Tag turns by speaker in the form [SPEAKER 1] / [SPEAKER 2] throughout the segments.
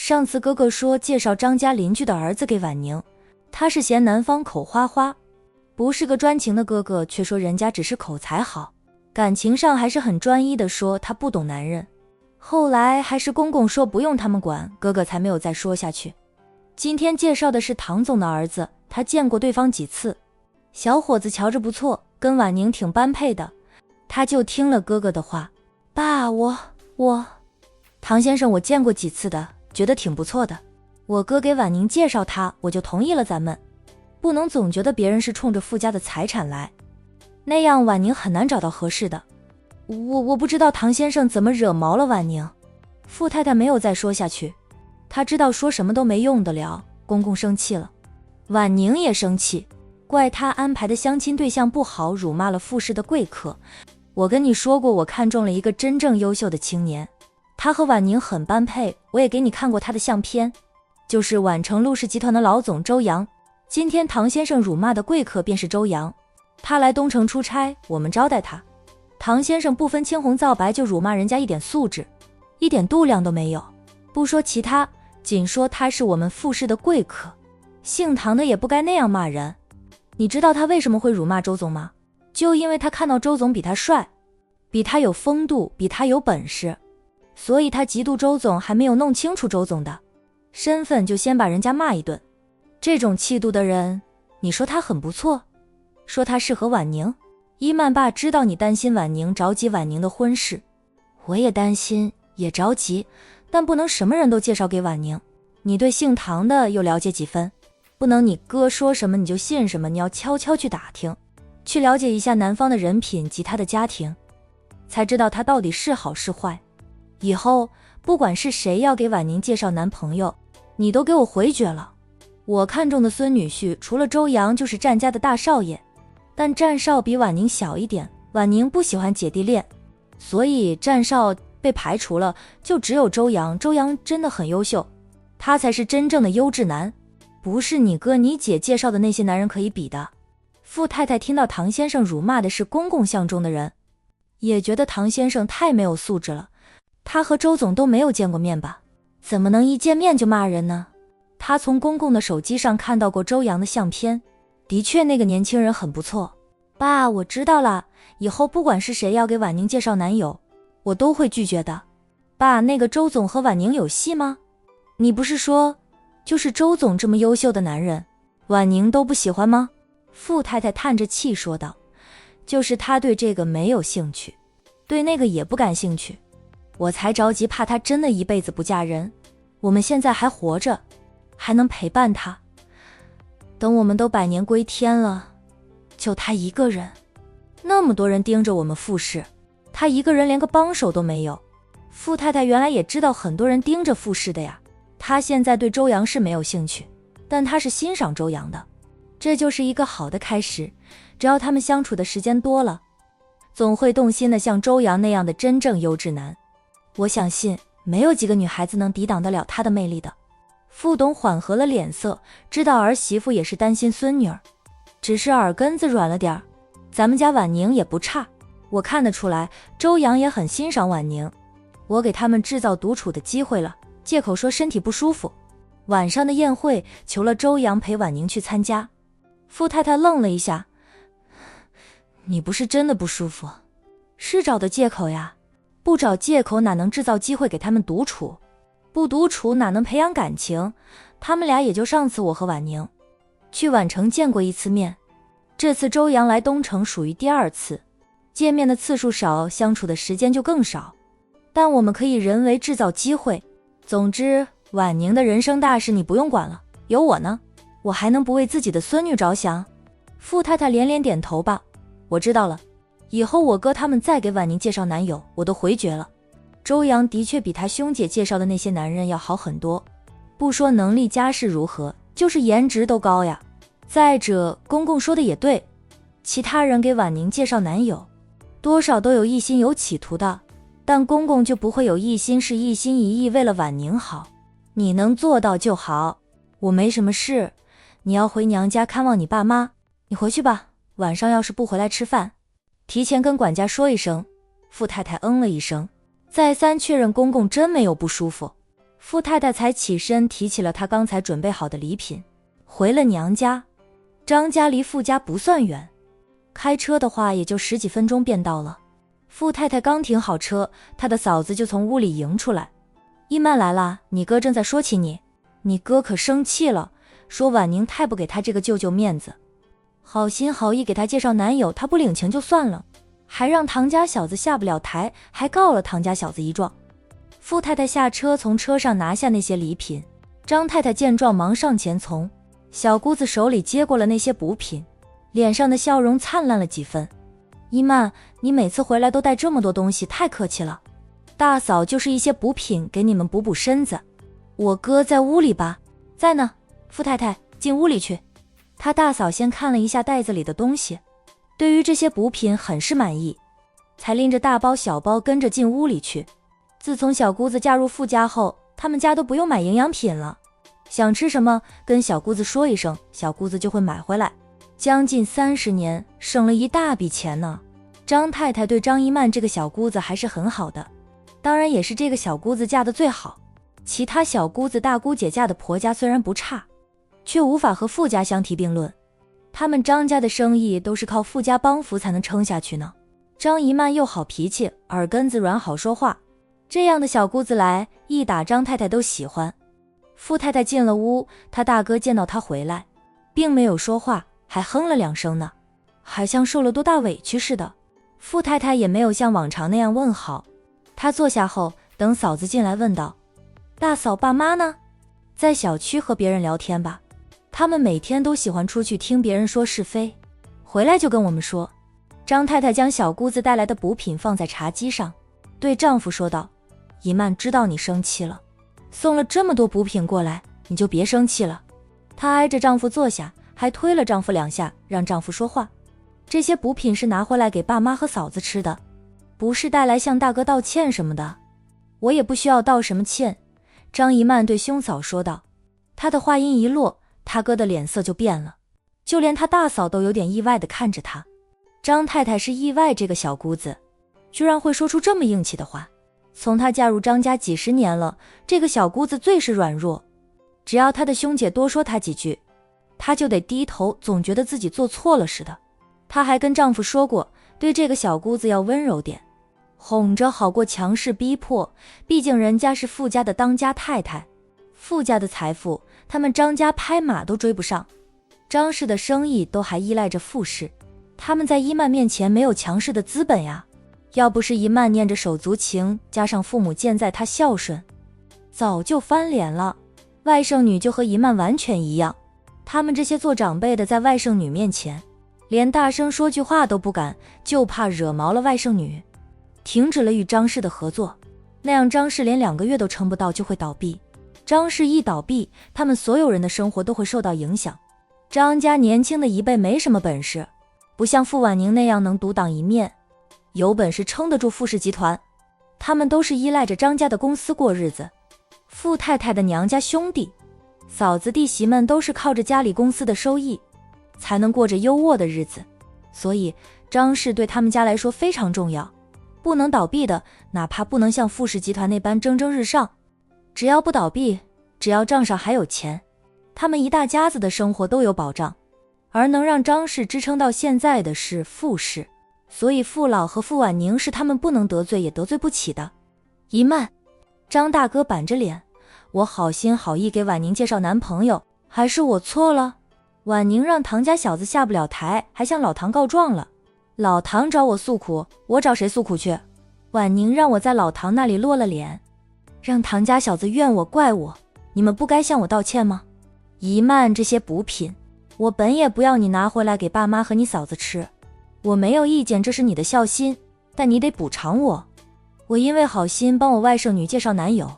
[SPEAKER 1] 上次哥哥说介绍张家邻居的儿子给婉宁，他是嫌男方口花花，不是个专情的哥哥，却说人家只是口才好，感情上还是很专一的，说他不懂男人。后来还是公公说不用他们管，哥哥才没有再说下去。今天介绍的是唐总的儿子，他见过对方几次，小伙子瞧着不错，跟婉宁挺般配的。他就听了哥哥的话，爸，唐先生我见过几次的，觉得挺不错的。我哥给婉宁介绍他，我就同意了。咱们不能总觉得别人是冲着富家的财产来，那样婉宁很难找到合适的。我不知道唐先生怎么惹毛了婉宁。富太太没有再说下去，她知道说什么都没用得了。公公生气了，婉宁也生气，怪他安排的相亲对象不好，辱骂了富氏的贵客。我跟你说过，我看中了一个真正优秀的青年，他和婉宁很般配，我也给你看过他的相片，就是宛城陆氏集团的老总周阳。今天唐先生辱骂的贵客便是周阳，他来东城出差，我们招待他，唐先生不分青红皂白就辱骂人家一点素质一点度量都没有，不说其他，仅说他是我们富氏的贵客，姓唐的也不该那样骂人。你知道他为什么会辱骂周总吗？就因为他看到周总比他帅，比他有风度，比他有本事，所以他嫉妒周总还没有弄清楚周总的身份，就先把人家骂一顿。这种气度的人，你说他很不错，说他适合婉宁。伊曼爸知道你担心婉宁，着急婉宁的婚事，我也担心也着急，但不能什么人都介绍给婉宁。你对姓唐的又了解几分？不能你哥说什么你就信什么，你要悄悄去打听，去了解一下男方的人品及他的家庭，才知道他到底是好是坏。以后不管是谁要给婉宁介绍男朋友，你都给我回绝了。我看中的孙女婿除了周阳就是战家的大少爷，但战少比婉宁小一点，婉宁不喜欢姐弟恋，所以战少被排除了，就只有周阳。周阳真的很优秀，他才是真正的优质男，不是你哥你姐介绍的那些男人可以比的。傅太太听到唐先生辱骂的是公公相中的人，也觉得唐先生太没有素质了。他和周总都没有见过面吧？怎么能一见面就骂人呢？他从公公的手机上看到过周阳的相片，的确那个年轻人很不错。爸，我知道了，以后不管是谁要给婉宁介绍男友，我都会拒绝的。爸，那个周总和婉宁有戏吗？你不是说就是周总这么优秀的男人，婉宁都不喜欢吗？傅太太叹着气说道，就是他对这个没有兴趣，对那个也不感兴趣，我才着急，怕他真的一辈子不嫁人。我们现在还活着，还能陪伴他，等我们都百年归天了，就他一个人，那么多人盯着我们傅氏，他一个人连个帮手都没有。傅太太原来也知道很多人盯着傅氏的呀，她现在对周阳是没有兴趣，但她是欣赏周阳的，这就是一个好的开始。只要他们相处的时间多了，总会动心的，像周阳那样的真正优质男。我相信没有几个女孩子能抵挡得了他的魅力的。傅董缓和了脸色，知道儿媳妇也是担心孙女儿，只是耳根子软了点儿。咱们家婉宁也不差，我看得出来周阳也很欣赏婉宁，我给他们制造独处的机会了，借口说身体不舒服，晚上的宴会求了周阳陪婉宁去参加。傅太太愣了一下，你不是真的不舒服，是找的借口呀，不找借口哪能制造机会给他们独处，不独处哪能培养感情。他们俩也就上次我和婉宁去宛城见过一次面，这次周阳来东城属于第二次，见面的次数少，相处的时间就更少，但我们可以人为制造机会。总之婉宁的人生大事你不用管了，有我呢，我还能不为自己的孙女着想？傅太太连连点头吧，我知道了，以后我哥他们再给婉宁介绍男友，我都回绝了。周阳的确比他兄姐介绍的那些男人要好很多，不说能力家世如何，就是颜值都高呀。再者公公说的也对，其他人给婉宁介绍男友多少都有一心有企图的，但公公就不会有一心，是一心一意为了婉宁好。你能做到就好，我没什么事，你要回娘家看望你爸妈，你回去吧，晚上要是不回来吃饭，提前跟管家说一声。傅太太嗯了一声，再三确认公公真没有不舒服。傅太太才起身提起了她刚才准备好的礼品，回了娘家。张家离傅家不算远，开车的话也就10几分钟便到了。傅太太刚停好车，她的嫂子就从屋里迎出来：一曼来了，你哥正在说起你，你哥可生气了，说婉宁太不给他这个舅舅面子，好心好意给他介绍男友，他不领情就算了，还让唐家小子下不了台，还告了唐家小子一状。傅太太下车，从车上拿下那些礼品。张太太见状忙上前从小姑子手里接过了那些补品，脸上的笑容灿烂了几分。一曼，你每次回来都带这么多东西，太客气了。大嫂就是一些补品，给你们补补身子。我哥在屋里吧？在呢。傅太太，进屋里去。他大嫂先看了一下袋子里的东西，对于这些补品很是满意，才拎着大包小包跟着进屋里去。自从小姑子嫁入傅家后，他们家都不用买营养品了，想吃什么跟小姑子说一声，小姑子就会买回来。将近30年，省了一大笔钱呢。张太太对张一曼这个小姑子还是很好的，当然也是这个小姑子嫁得最好。其他小姑子大姑姐嫁的婆家虽然不差，却无法和傅家相提并论。他们张家的生意都是靠傅家帮扶才能撑下去呢。张一曼又好脾气，耳根子软，好说话，这样的小姑子来，一打张太太都喜欢。傅太太进了屋，她大哥见到她回来，并没有说话，还哼了2声呢，还像受了多大委屈似的。傅太太也没有像往常那样问好。她坐下后，等嫂子进来问道：大嫂爸妈呢？在小区和别人聊天吧，他们每天都喜欢出去听别人说是非，回来就跟我们说。张太太将小姑子带来的补品放在茶几上，对丈夫说道：一曼知道你生气了，送了这么多补品过来，你就别生气了。她挨着丈夫坐下，还推了丈夫2下，让丈夫说话。这些补品是拿回来给爸妈和嫂子吃的，不是带来向大哥道歉什么的。我也不需要道什么歉。张一曼对兄嫂说道。她的话音一落，他哥的脸色就变了，就连他大嫂都有点意外地看着他。张太太是意外这个小姑子居然会说出这么硬气的话。从她嫁入张家几10年了，这个小姑子最是软弱，只要她的兄姐多说她几句，她就得低头，总觉得自己做错了似的。她还跟丈夫说过，对这个小姑子要温柔点，哄着好过强势逼迫，毕竟人家是傅家的当家太太，傅家的财富他们张家拍马都追不上，张氏的生意都还依赖着傅氏，他们在一曼面前没有强势的资本呀。要不是一曼念着手足情，加上父母健在，她孝顺，早就翻脸了。外甥女就和一曼完全一样，他们这些做长辈的在外甥女面前连大声说句话都不敢，就怕惹毛了外甥女，停止了与张氏的合作，那样张氏连2个月都撑不到就会倒闭。张氏一倒闭，他们所有人的生活都会受到影响。张家年轻的一辈没什么本事，不像傅婉宁那样能独当一面，有本事撑得住傅氏集团，他们都是依赖着张家的公司过日子。傅太太的娘家兄弟、嫂子弟媳们都是靠着家里公司的收益才能过着优渥的日子，所以张氏对他们家来说非常重要，不能倒闭的，哪怕不能像傅氏集团那般蒸蒸日上，只要不倒闭，只要账上还有钱，他们一大家子的生活都有保障。而能让张氏支撑到现在的是傅氏，所以傅老和傅婉宁是他们不能得罪也得罪不起的。一曼，张大哥板着脸，我好心好意给婉宁介绍男朋友，还是我错了？婉宁让唐家小子下不了台，还向老唐告状了。老唐找我诉苦，我找谁诉苦去？婉宁让我在老唐那里落了脸，让唐家小子怨我怪我，你们不该向我道歉吗？一曼，这些补品我本也不要你拿回来给爸妈和你嫂子吃，我没有意见，这是你的孝心，但你得补偿我。我因为好心帮我外甥女介绍男友，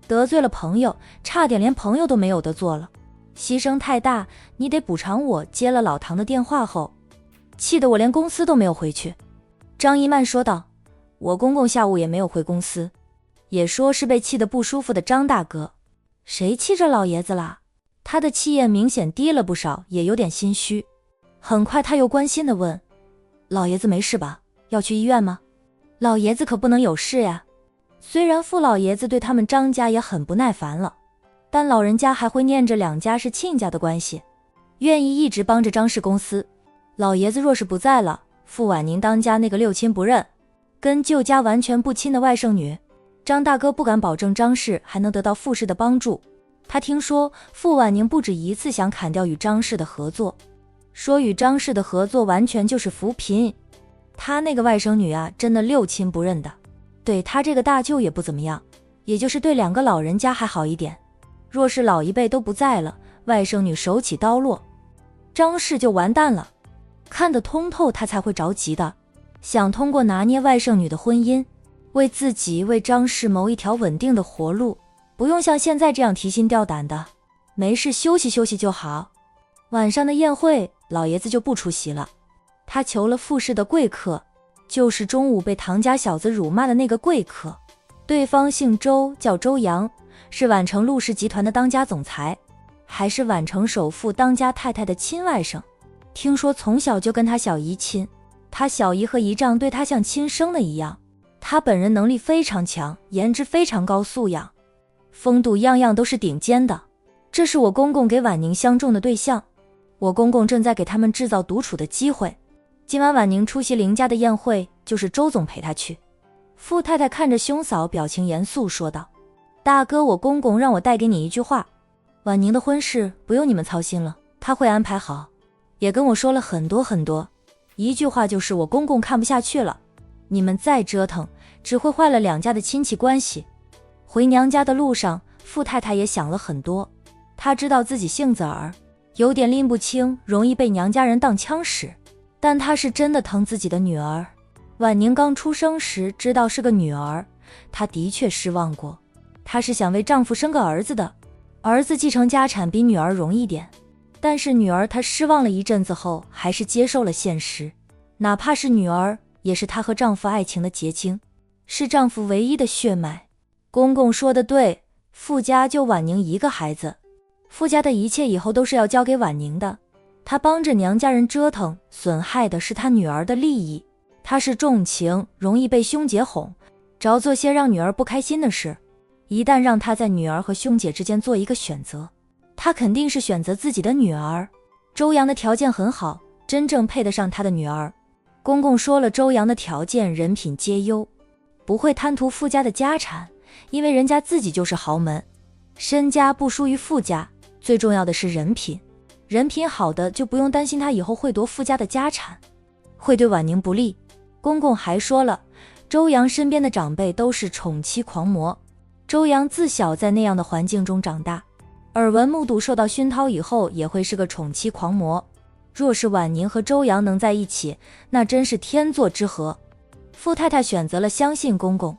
[SPEAKER 1] 得罪了朋友，差点连朋友都没有得做了，牺牲太大，你得补偿我。接了老唐的电话后，气得我连公司都没有回去。张一曼说道。我公公下午也没有回公司，也说是被气得不舒服的张大哥。谁气着老爷子了？他的气焰明显低了不少，也有点心虚。很快他又关心地问，老爷子没事吧？要去医院吗？老爷子可不能有事呀。虽然傅老爷子对他们张家也很不耐烦了，但老人家还会念着两家是亲家的关系，愿意一直帮着张氏公司。老爷子若是不在了，傅婉宁当家那个六亲不认，跟旧家完全不亲的外甥女，张大哥不敢保证张氏还能得到傅氏的帮助。他听说傅婉宁不止一次想砍掉与张氏的合作，说与张氏的合作完全就是扶贫。他那个外甥女啊，真的六亲不认的，对他这个大舅也不怎么样，也就是对两个老人家还好一点。若是老一辈都不在了，外甥女手起刀落，张氏就完蛋了。看得通透，他才会着急的，想通过拿捏外甥女的婚姻，为自己为张氏谋一条稳定的活路，不用像现在这样提心吊胆的，没事休息休息就好。晚上的宴会，老爷子就不出席了，他求了傅氏的贵客，就是中午被唐家小子辱骂的那个贵客。对方姓周，叫周阳，是宛城陆氏集团的当家总裁，还是宛城首富当家太太的亲外甥。听说从小就跟他小姨亲，他小姨和姨丈对他像亲生的一样。他本人能力非常强，颜值非常高，素养风度样样都是顶尖的。这是我公公给婉宁相中的对象，我公公正在给他们制造独处的机会。今晚婉宁出席林家的宴会，就是周总陪她去。傅太太看着兄嫂，表情严肃说道：大哥，我公公让我带给你一句话，婉宁的婚事不用你们操心了，他会安排好，也跟我说了很多很多。一句话就是我公公看不下去了，你们再折腾只会坏了两家的亲戚关系。回娘家的路上，傅太太也想了很多，她知道自己性子儿，有点拎不清，容易被娘家人当枪使，但她是真的疼自己的女儿。婉宁刚出生时知道是个女儿，她的确失望过，她是想为丈夫生个儿子的，儿子继承家产比女儿容易点，但是女儿她失望了一阵子后，还是接受了现实，哪怕是女儿，也是她和丈夫爱情的结晶，是丈夫唯一的血脉。公公说的对，傅家就婉宁一个孩子，傅家的一切以后都是要交给婉宁的，她帮着娘家人折腾，损害的是她女儿的利益。她是重情，容易被兄姐哄，找做些让女儿不开心的事，一旦让她在女儿和兄姐之间做一个选择，她肯定是选择自己的女儿。周阳的条件很好，真正配得上她的女儿。公公说了，周阳的条件人品皆优，不会贪图傅家的家产，因为人家自己就是豪门，身家不输于傅家，最重要的是人品，人品好的就不用担心他以后会夺傅家的家产，会对婉宁不利。公公还说了，周阳身边的长辈都是宠妻狂魔，周阳自小在那样的环境中长大，耳闻目睹受到熏陶以后也会是个宠妻狂魔。若是婉宁和周阳能在一起，那真是天作之合。傅太太选择了相信公公，